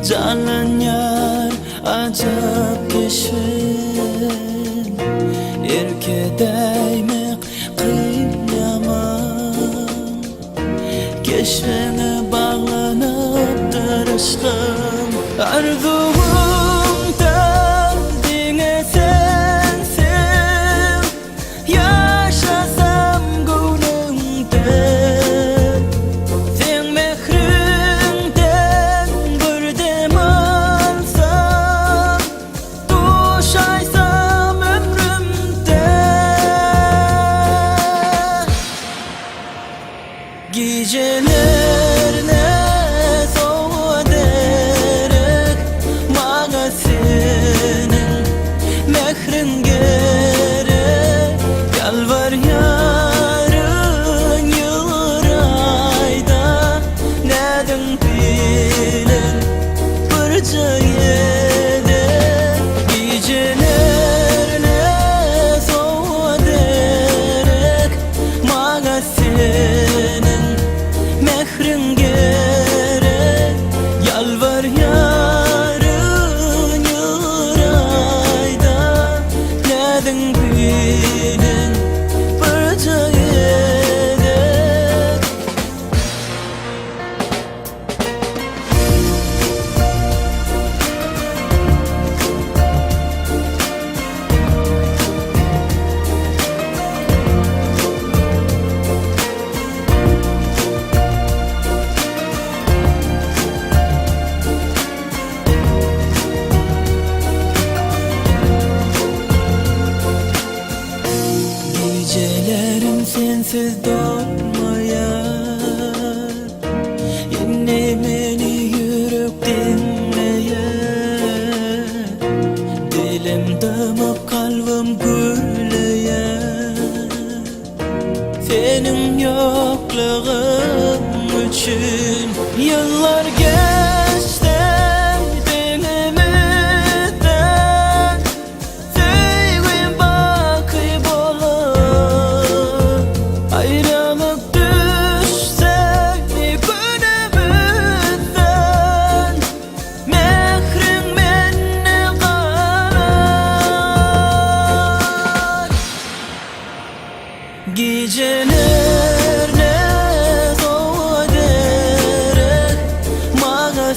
Jalan yar acap geçin Erke değmek kıyamam Keşfene bağlanıp duruştum Arzuum derdine sensin Yaşasam gönlümde Sen mehrinden bir dem alsam Tuşaysam ömrümde Gecelerine senin mehrin gerek Yalvar yarın yılrayda Neden bilin bir cayede Gecelerine soğuk derek Mağa senin mehrin gerek Yalvar yarın Neden bilin bir cayedek Gecelerim sensiz dolmayar Yine beni yürek dinleyer Dilim damıp kalbim gürleyer Senin yokluğun için yıllar geçti Geceler ne soğuk derek Mağa